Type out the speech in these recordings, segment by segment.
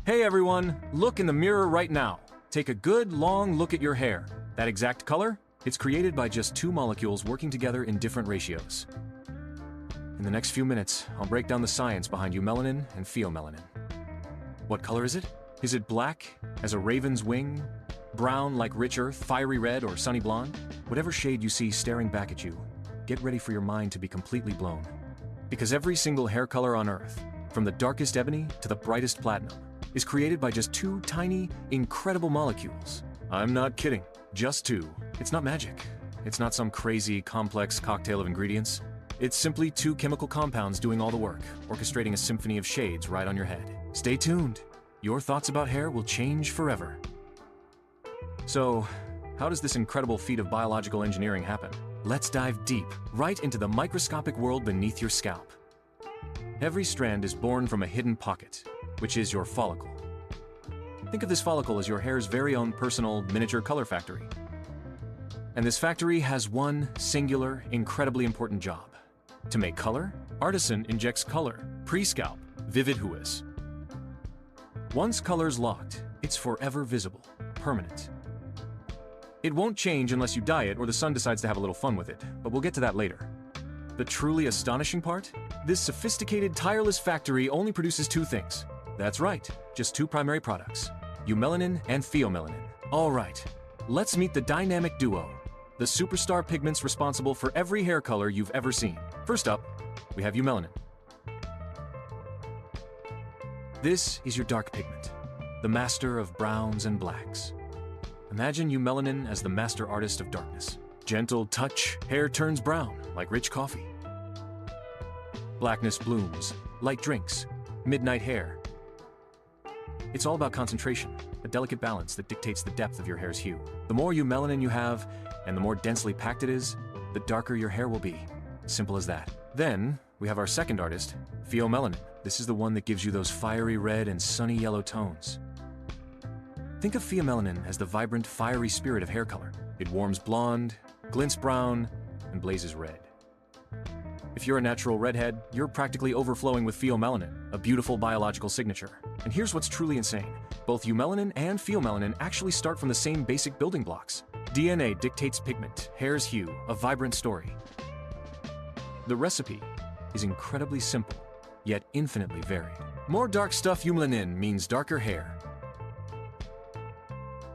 Hey everyone, look in the mirror right now. Take a good long look at your hair. That exact color? It's created by just two molecules working together in different ratios. In the next few minutes, I'll break down the science behind eumelanin and pheomelanin. What color is it? Is it black, as a raven's wing? Brown like rich earth, fiery red, or sunny blonde? Whatever shade you see staring back at you, get ready for your mind to be completely blown. Because every single hair color on Earth, from the darkest ebony to the brightest platinum, is created by just two tiny, incredible molecules. I'm not kidding, just two. It's not magic. It's not some crazy, complex cocktail of ingredients. It's simply two chemical compounds doing all the work, orchestrating a symphony of shades right on your head. Stay tuned. Your thoughts about hair will change forever. So, how does this incredible feat of biological engineering happen? Let's dive deep, right into the microscopic world beneath your scalp. Every strand is born from a hidden pocket, which is your follicle. Think of this follicle as your hair's very own personal miniature color factory. And this factory has one singular, incredibly important job. To make color, artisan injects color, pre-scalp, vivid hues. Once color's locked, it's forever visible, permanent. It won't change unless you dye it or the sun decides to have a little fun with it, but we'll get to that later. The truly astonishing part? This sophisticated, tireless factory only produces two things. That's right, just two primary products, eumelanin and pheomelanin. All right, let's meet the dynamic duo, the superstar pigments responsible for every hair color you've ever seen. First up, we have eumelanin. This is your dark pigment, the master of browns and blacks. Imagine eumelanin as the master artist of darkness. Gentle touch, hair turns brown, like rich coffee. Blackness blooms, light drinks, midnight hair. It's all about concentration, a delicate balance that dictates the depth of your hair's hue. The more eumelanin you have, and the more densely packed it is, the darker your hair will be. Simple as that. Then, we have our second artist, pheomelanin. This is the one that gives you those fiery red and sunny yellow tones. Think of pheomelanin as the vibrant, fiery spirit of hair color. It warms blonde, glints brown, and blazes red. If you're a natural redhead, you're practically overflowing with pheomelanin, a beautiful biological signature. And here's what's truly insane. Both eumelanin and pheomelanin actually start from the same basic building blocks. DNA dictates pigment, hair's hue, a vibrant story. The recipe is incredibly simple, yet infinitely varied. More dark stuff eumelanin means darker hair.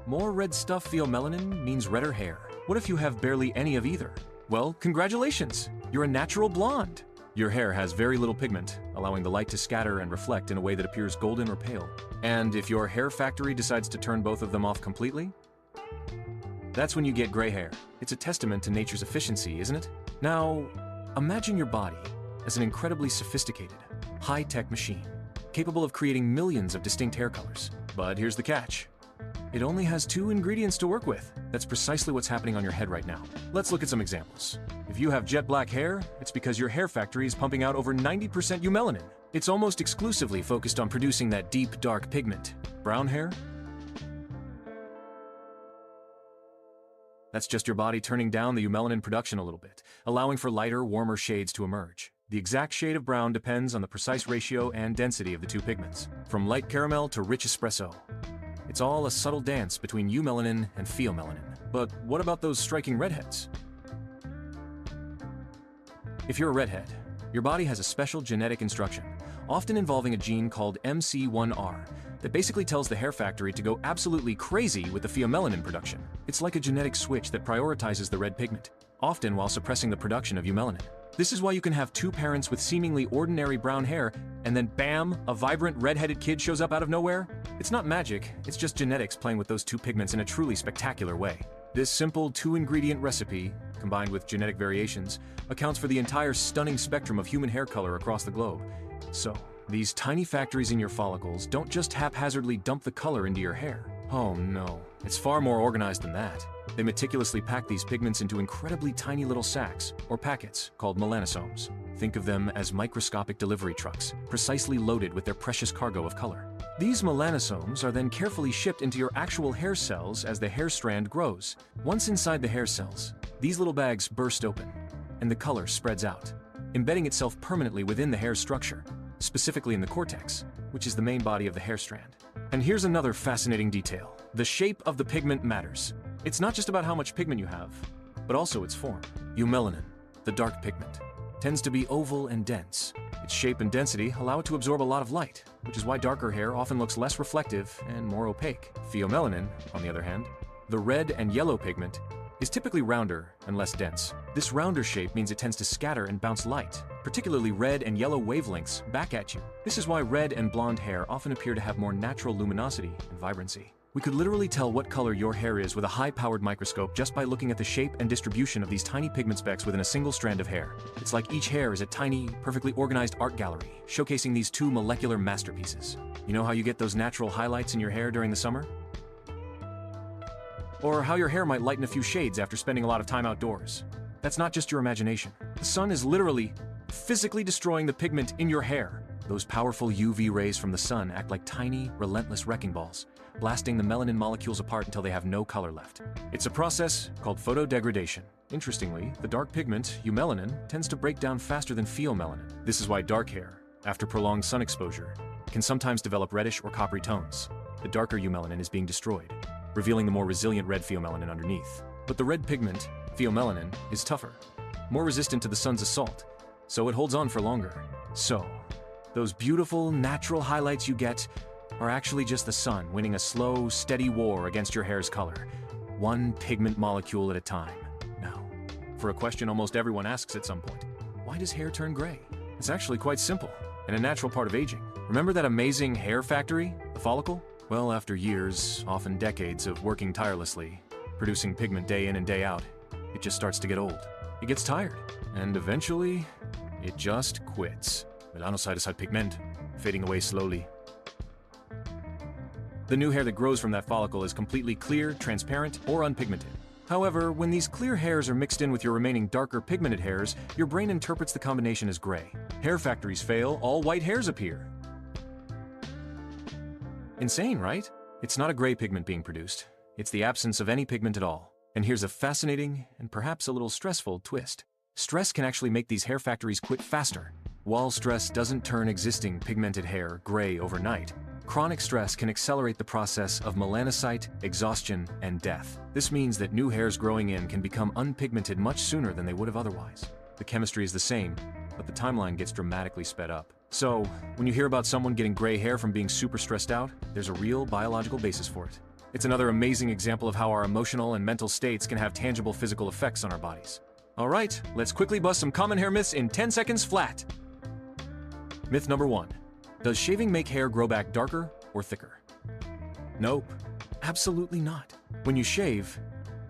More red stuff pheomelanin means redder hair. What if you have barely any of either? Well, congratulations! You're a natural blonde. Your hair has very little pigment, allowing the light to scatter and reflect in a way that appears golden or pale. And if your hair factory decides to turn both of them off completely, that's when you get gray hair. It's a testament to nature's efficiency, isn't it? Now, imagine your body as an incredibly sophisticated, high-tech machine, capable of creating millions of distinct hair colors. But here's the catch. It only has two ingredients to work with. That's precisely what's happening on your head right now. Let's look at some examples. If you have jet black hair, it's because your hair factory is pumping out over 90% eumelanin. It's almost exclusively focused on producing that deep, dark pigment. Brown hair? That's just your body turning down the eumelanin production a little bit, allowing for lighter, warmer shades to emerge. The exact shade of brown depends on the precise ratio and density of the two pigments, from light caramel to rich espresso. It's all a subtle dance between eumelanin and pheomelanin. But what about those striking redheads? If you're a redhead, your body has a special genetic instruction, often involving a gene called MC1R, that basically tells the hair factory to go absolutely crazy with the pheomelanin production. It's like a genetic switch that prioritizes the red pigment, often while suppressing the production of eumelanin. This is why you can have two parents with seemingly ordinary brown hair, and then bam, a vibrant red-headed kid shows up out of nowhere. It's not magic, it's just genetics playing with those two pigments in a truly spectacular way. This simple two-ingredient recipe, combined with genetic variations, accounts for the entire stunning spectrum of human hair color across the globe. So, these tiny factories in your follicles don't just haphazardly dump the color into your hair. Oh no, it's far more organized than that. They meticulously pack these pigments into incredibly tiny little sacs, or packets, called melanosomes. Think of them as microscopic delivery trucks, precisely loaded with their precious cargo of color. These melanosomes are then carefully shipped into your actual hair cells as the hair strand grows. Once inside the hair cells, these little bags burst open, and the color spreads out, embedding itself permanently within the hair structure, specifically in the cortex, which is the main body of the hair strand. And here's another fascinating detail. The shape of the pigment matters. It's not just about how much pigment you have, but also its form. Eumelanin, the dark pigment, tends to be oval and dense. Its shape and density allow it to absorb a lot of light, which is why darker hair often looks less reflective and more opaque. Pheomelanin, on the other hand, the red and yellow pigment, is typically rounder and less dense. This rounder shape means it tends to scatter and bounce light, particularly red and yellow wavelengths, back at you. This is why red and blonde hair often appear to have more natural luminosity and vibrancy. We could literally tell what color your hair is with a high-powered microscope just by looking at the shape and distribution of these tiny pigment specks within a single strand of hair. It's like each hair is a tiny, perfectly organized art gallery, showcasing these two molecular masterpieces. You know how you get those natural highlights in your hair during the summer? Or how your hair might lighten a few shades after spending a lot of time outdoors. That's not just your imagination. The sun is literally, physically destroying the pigment in your hair. Those powerful UV rays from the sun act like tiny, relentless wrecking balls, blasting the melanin molecules apart until they have no color left. It's a process called photodegradation. Interestingly, the dark pigment, eumelanin, tends to break down faster than pheomelanin. This is why dark hair, after prolonged sun exposure, can sometimes develop reddish or coppery tones. The darker eumelanin is being destroyed, revealing the more resilient red pheomelanin underneath. But the red pigment, pheomelanin, is tougher, more resistant to the sun's assault, so it holds on for longer. So, those beautiful, natural highlights you get are actually just the sun winning a slow, steady war against your hair's color, one pigment molecule at a time. Now, for a question almost everyone asks at some point, why does hair turn gray? It's actually quite simple, and a natural part of aging. Remember that amazing hair factory, the follicle? Well, after years, often decades of working tirelessly, producing pigment day in and day out, it just starts to get old. It gets tired, and eventually, it just quits. Melanocyte pigment, fading away slowly. The new hair that grows from that follicle is completely clear, transparent, or unpigmented. However, when these clear hairs are mixed in with your remaining darker pigmented hairs, your brain interprets the combination as gray. Hair factories fail, all white hairs appear. Insane, right? It's not a gray pigment being produced. It's the absence of any pigment at all. And here's a fascinating, and perhaps a little stressful, twist. Stress can actually make these hair factories quit faster. While stress doesn't turn existing pigmented hair gray overnight, chronic stress can accelerate the process of melanocyte, exhaustion, and death. This means that new hairs growing in can become unpigmented much sooner than they would have otherwise. The chemistry is the same, but the timeline gets dramatically sped up. So, when you hear about someone getting gray hair from being super stressed out, there's a real biological basis for it. It's another amazing example of how our emotional and mental states can have tangible physical effects on our bodies. Alright, let's quickly bust some common hair myths in 10 seconds flat. Myth number 1. Does shaving make hair grow back darker or thicker? Nope, absolutely not. When you shave,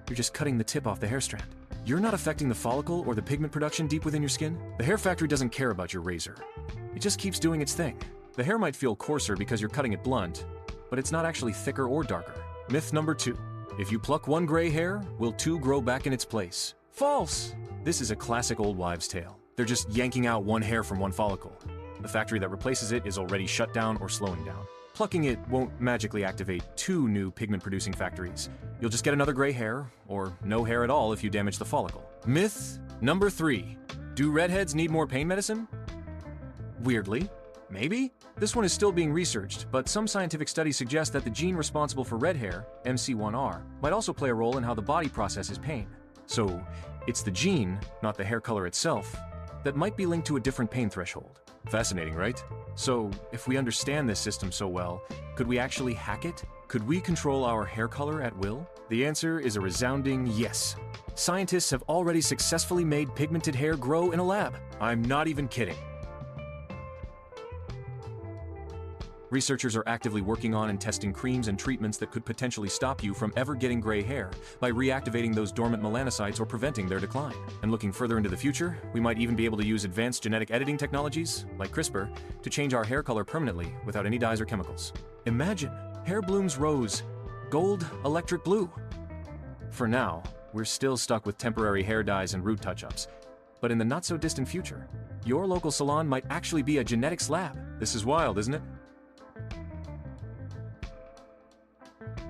you're just cutting the tip off the hair strand. You're not affecting the follicle or the pigment production deep within your skin. The hair factory doesn't care about your razor. It just keeps doing its thing. The hair might feel coarser because you're cutting it blunt, but it's not actually thicker or darker. Myth number 2. If you pluck one gray hair, will 2 grow back in its place? False! This is a classic old wives' tale. They're just yanking out one hair from one follicle. The factory that replaces it is already shut down or slowing down. Plucking it won't magically activate 2 new pigment-producing factories. You'll just get another gray hair, or no hair at all if you damage the follicle. Myth number 3. Do redheads need more pain medicine? Weirdly, maybe? This one is still being researched, but some scientific studies suggest that the gene responsible for red hair, MC1R, might also play a role in how the body processes pain. So, it's the gene, not the hair color itself, that might be linked to a different pain threshold. Fascinating, right? So, if we understand this system so well, could we actually hack it? Could we control our hair color at will? The answer is a resounding yes. Scientists have already successfully made pigmented hair grow in a lab. I'm not even kidding. Researchers are actively working on and testing creams and treatments that could potentially stop you from ever getting gray hair by reactivating those dormant melanocytes or preventing their decline. And looking further into the future, we might even be able to use advanced genetic editing technologies, like CRISPR, to change our hair color permanently without any dyes or chemicals. Imagine, hair blooms rose, gold, electric blue. For now, we're still stuck with temporary hair dyes and root touch-ups. But in the not-so-distant future, your local salon might actually be a genetics lab. This is wild, isn't it?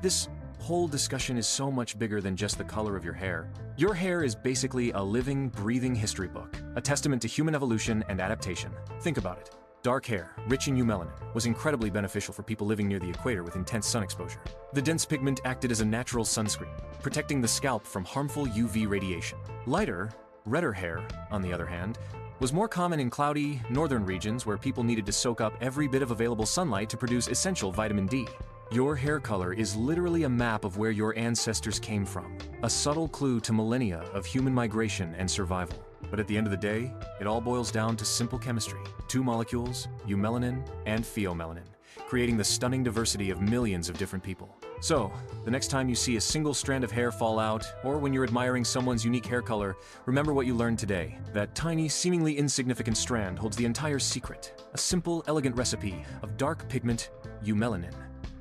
This whole discussion is so much bigger than just the color of your hair. Your hair is basically a living, breathing history book, a testament to human evolution and adaptation. Think about it. Dark hair, rich in eumelanin, was incredibly beneficial for people living near the equator with intense sun exposure. The dense pigment acted as a natural sunscreen, protecting the scalp from harmful UV radiation. Lighter, redder hair, on the other hand, was more common in cloudy, northern regions where people needed to soak up every bit of available sunlight to produce essential vitamin D. Your hair color is literally a map of where your ancestors came from, a subtle clue to millennia of human migration and survival. But at the end of the day, it all boils down to simple chemistry. Two molecules, eumelanin and pheomelanin, creating the stunning diversity of millions of different people. So, the next time you see a single strand of hair fall out, or when you're admiring someone's unique hair color, remember what you learned today. That tiny, seemingly insignificant strand holds the entire secret. A simple, elegant recipe of dark pigment, eumelanin,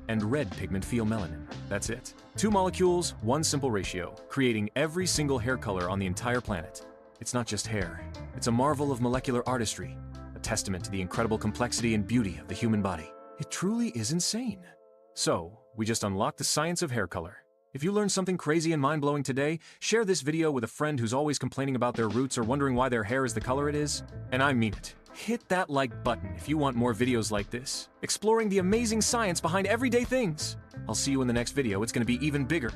and red pigment, pheomelanin. That's it. Two molecules, one simple ratio, creating every single hair color on the entire planet. It's not just hair. It's a marvel of molecular artistry, a testament to the incredible complexity and beauty of the human body. It truly is insane. So, we just unlocked the science of hair color. If you learned something crazy and mind-blowing today, share this video with a friend who's always complaining about their roots or wondering why their hair is the color it is. And I mean it. Hit that like button if you want more videos like this, exploring the amazing science behind everyday things. I'll see you in the next video. It's going to be even bigger.